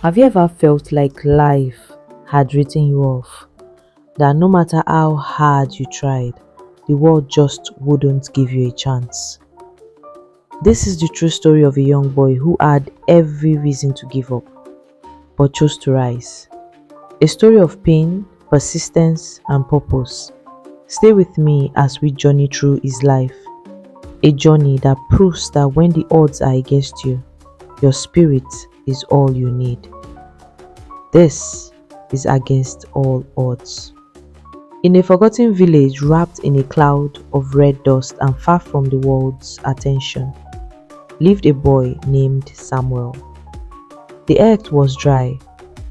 Have you ever felt like life had written you off? That no matter how hard you tried, the world just wouldn't give you a chance? This is the true story of a young boy who had every reason to give up, but chose to rise. A story of pain, persistence, and purpose. Stay with me as we journey through his life. A journey that proves that when the odds are against you, your spirit is all you need. This is Against All Odds. In a forgotten village wrapped in a cloud of red dust and far from the world's attention, lived a boy named Samuel. The earth was dry,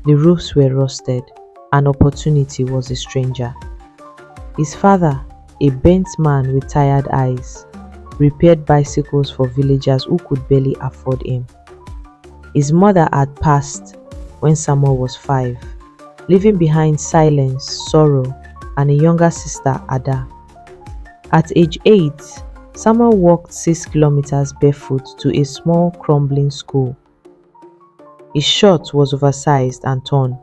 the roofs were rusted, and opportunity was a stranger. His father, a bent man with tired eyes, repaired bicycles for villagers who could barely afford him. His mother had passed when Samuel was 5, leaving behind silence, sorrow, and a younger sister, Ada. At age 8, Samuel walked 6 kilometers barefoot to a small crumbling school. His shirt was oversized and torn.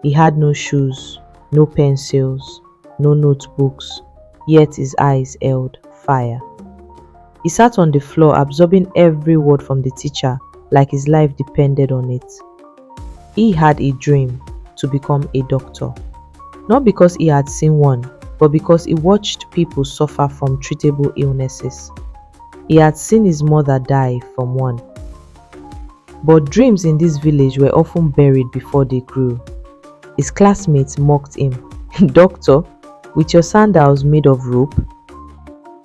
He had no shoes, no pencils, no notebooks, yet his eyes held fire. He sat on the floor absorbing every word from the teacher like his life depended on it. He had a dream to become a doctor, not because he had seen one, but because he watched people suffer from treatable illnesses. He had seen his mother die from one. But dreams in this village were often buried before they grew. His classmates mocked him. "Doctor, with your sandals made of rope?"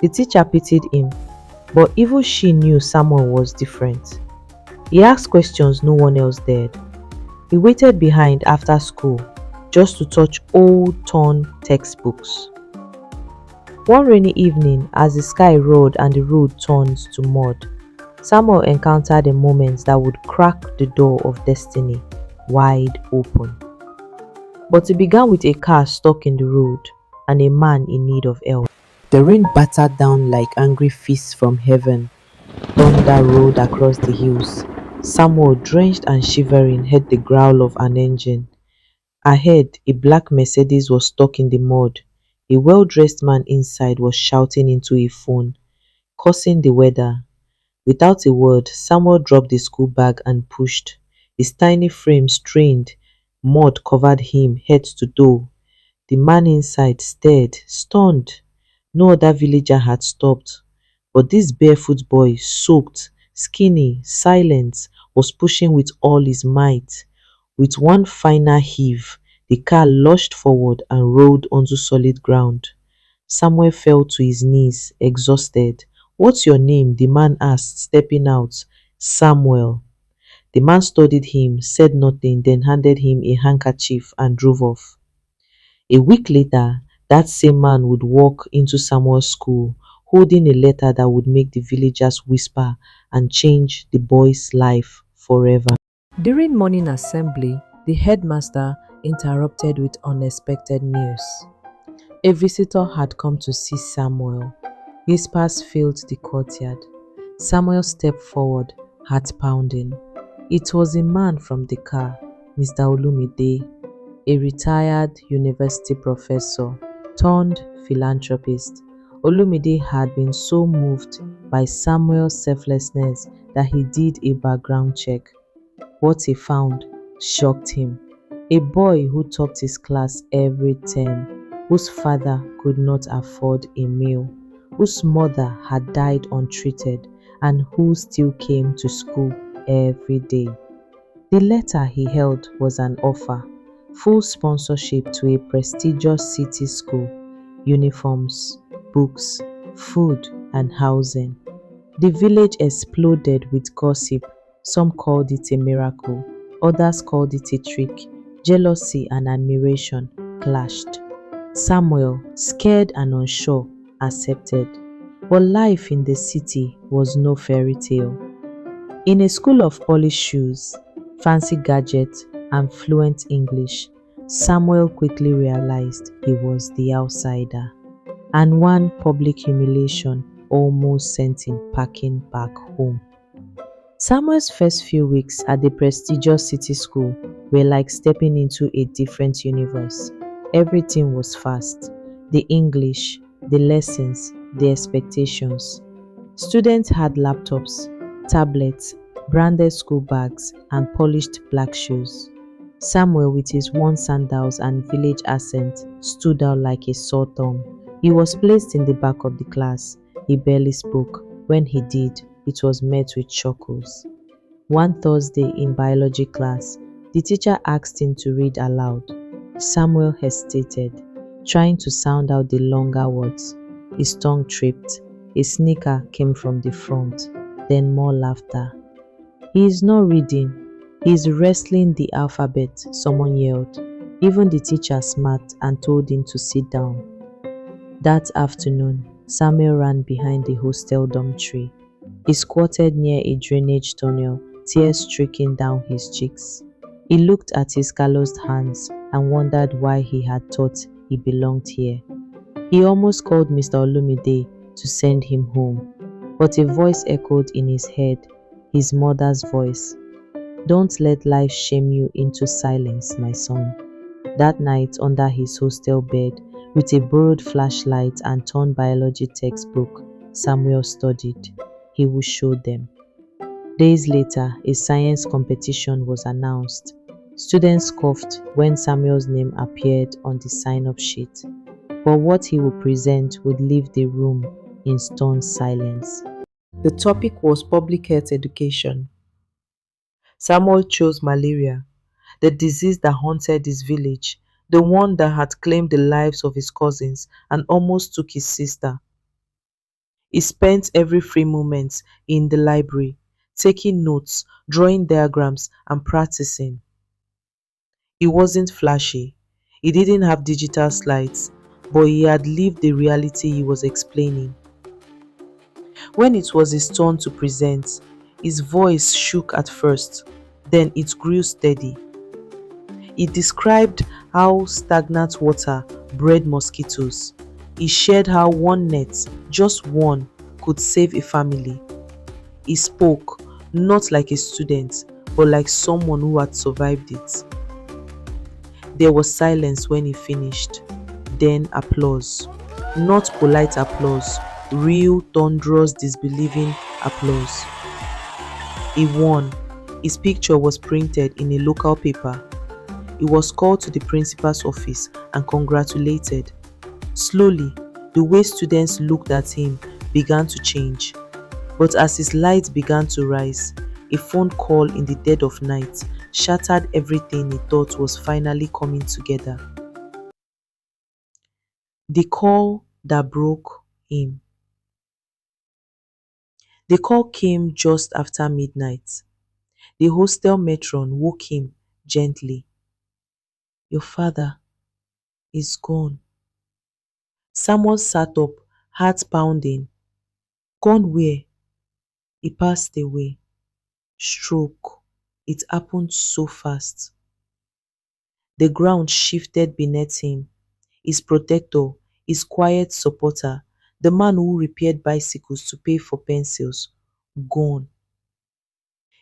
The teacher pitied him, but even she knew Samuel was different. He asked questions no one else dared. He waited behind after school just to touch old torn textbooks. One rainy evening, as the sky roared and the road turned to mud, Samuel encountered a moment that would crack the door of destiny wide open. But it began with a car stuck in the road and a man in need of help. The rain battered down like angry fists from heaven. Thunder rolled across the hills. Samuel, drenched and shivering, heard the growl of an engine. Ahead, a black Mercedes was stuck in the mud. A well-dressed man inside was shouting into a phone, cursing the weather. Without a word, Samuel dropped the school bag and pushed. His tiny frame strained. Mud covered him head to toe. The man inside stared, stunned. No other villager had stopped. But this barefoot boy, soaked, skinny, silent, was pushing with all his might. With one final heave, the car lurched forward and rolled onto solid ground. Samuel fell to his knees, exhausted. "What's your name?" the man asked, stepping out. "Samuel." The man studied him, said nothing, then handed him a handkerchief and drove off. A week later, that same man would walk into Samuel's school, holding a letter that would make the villagers whisper and change the boy's life forever. During morning assembly, the headmaster interrupted with unexpected news. A visitor had come to see Samuel. Whispers filled the courtyard. Samuel stepped forward, heart pounding. It was a man from the car, Mr. Olumide, a retired university professor turned philanthropist. Olumide had been so moved by Samuel's selflessness that he did a background check. What he found shocked him. A boy who topped his class every term, whose father could not afford a meal, whose mother had died untreated, and who still came to school every day. The letter he held was an offer, full sponsorship to a prestigious city school, uniforms, books, food, and housing. The village exploded with gossip. Some called it a miracle, others called it a trick. Jealousy and admiration clashed. Samuel, scared and unsure, accepted. But life in the city was no fairy tale. In a school of polished shoes, fancy gadgets, and fluent English, Samuel quickly realized he was the outsider, and one public humiliation almost sent him packing back home. Samuel's first few weeks at the prestigious city school were like stepping into a different universe. Everything was fast: the English, the lessons, the expectations. Students had laptops, tablets, branded school bags, and polished black shoes. Samuel, with his worn sandals and village accent, stood out like a sore thumb. He was placed in the back of the class. He barely spoke. When he did, it was met with chuckles. One Thursday in biology class, the teacher asked him to read aloud. Samuel hesitated, trying to sound out the longer words. His tongue tripped. A snicker came from the front, then more laughter. "He is not reading, he is wrestling the alphabet," someone yelled. Even the teacher smirked and told him to sit down. That afternoon, Samuel ran behind the hostel dormitory. He squatted near a drainage tunnel, tears streaking down his cheeks. He looked at his calloused hands and wondered why he had thought he belonged here. He almost called Mr. Olumide to send him home, but a voice echoed in his head, his mother's voice. "Don't let life shame you into silence, my son." That night, under his hostel bed, with a borrowed flashlight and torn biology textbook, Samuel studied. He would show them. Days later, a science competition was announced. Students scoffed when Samuel's name appeared on the sign-up sheet, but what he would present would leave the room in stunned silence. The topic was public health education. Samuel chose malaria, the disease that haunted his village, the one that had claimed the lives of his cousins and almost took his sister. He spent every free moment in the library, taking notes, drawing diagrams, and practicing. He wasn't flashy. He didn't have digital slides, but he had lived the reality he was explaining. When it was his turn to present, his voice shook at first, then it grew steady. He described how stagnant water bred mosquitoes. He shared how one net, just one, could save a family. He spoke, not like a student, but like someone who had survived it. There was silence when he finished, then applause. Not polite applause, real, thunderous, disbelieving applause. He won. His picture was printed in a local paper. He was called to the principal's office and congratulated. Slowly, the way students looked at him began to change. But as his lights began to rise, a phone call in the dead of night shattered everything he thought was finally coming together. The call that broke him. The call came just after midnight. The hostel matron woke him gently. "Your father is gone." Samuel sat up, heart pounding. "Gone where?" "He passed away. Stroke. It happened so fast." The ground shifted beneath him. His protector, his quiet supporter, the man who repaired bicycles to pay for pencils, gone.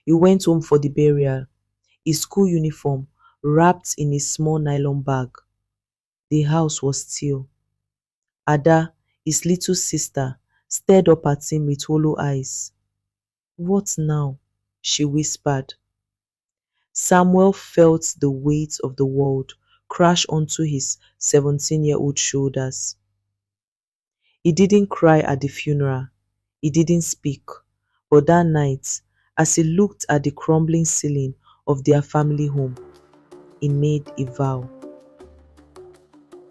He went home for the burial, his school uniform wrapped in a small nylon bag. The house was still. Ada, his little sister, stared up at him with hollow eyes. "What now?" she whispered. Samuel felt the weight of the world crash onto his 17-year-old shoulders. He didn't cry at the funeral. He didn't speak. But that night, as he looked at the crumbling ceiling of their family home, he made a vow.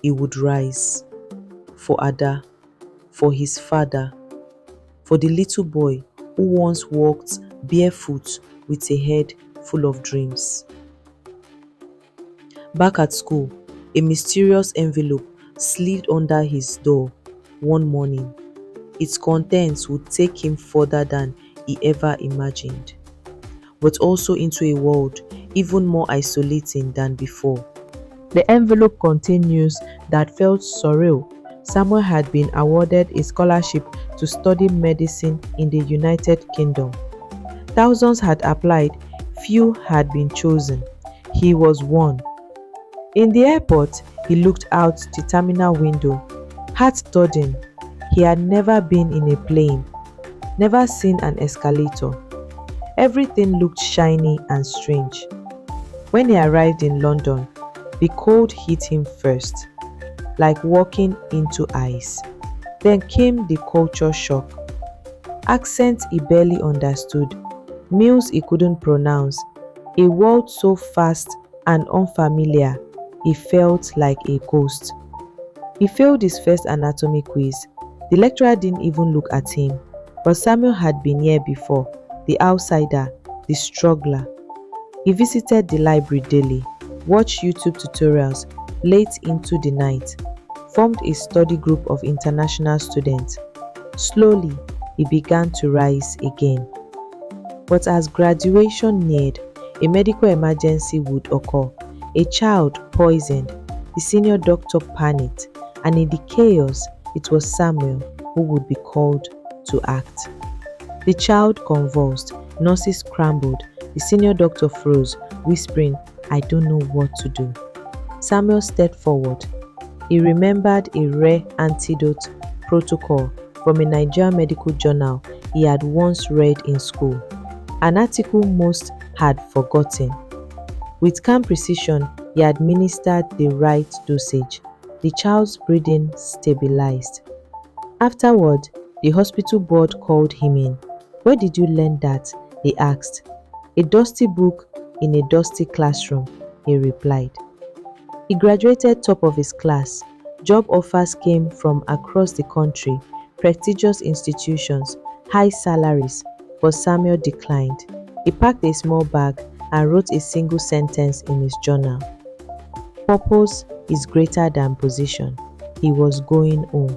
He would rise. For Ada, for his father, for the little boy who once walked barefoot with a head full of dreams. Back at school, a mysterious envelope slid under his door one morning. Its contents would take him further than he ever imagined, but also into a world even more isolating than before. The envelope contained news that felt surreal. Samuel had been awarded a scholarship to study medicine in the United Kingdom. Thousands had applied, few had been chosen. He was one. In the airport, he looked out the terminal window, heart thudding. He had never been in a plane, never seen an escalator. Everything looked shiny and strange. When he arrived in London, the cold hit him first, like walking into ice. Then came the culture shock. Accents he barely understood, meals he couldn't pronounce, a world so fast and unfamiliar, he felt like a ghost. He failed his first anatomy quiz. The lecturer didn't even look at him, but Samuel had been here before, the outsider, the struggler. He visited the library daily, watched YouTube tutorials late into the night, formed a study group of international students. Slowly, he began to rise again. But as graduation neared, a medical emergency would occur. A child poisoned, the senior doctor panicked, and in the chaos, it was Samuel who would be called to act. The child convulsed, nurses scrambled, the senior doctor froze, whispering, "I don't know what to do." Samuel stepped forward. He remembered a rare antidote protocol from a Nigerian medical journal he had once read in school, an article most had forgotten. With calm precision, he administered the right dosage. The child's breathing stabilized. Afterward, the hospital board called him in. "Where did you learn that?" they asked. "A dusty book in a dusty classroom," he replied. He graduated top of his class. Job offers came from across the country, prestigious institutions, high salaries, but Samuel declined. He packed a small bag and wrote a single sentence in his journal. "Purpose is greater than position." He was going home.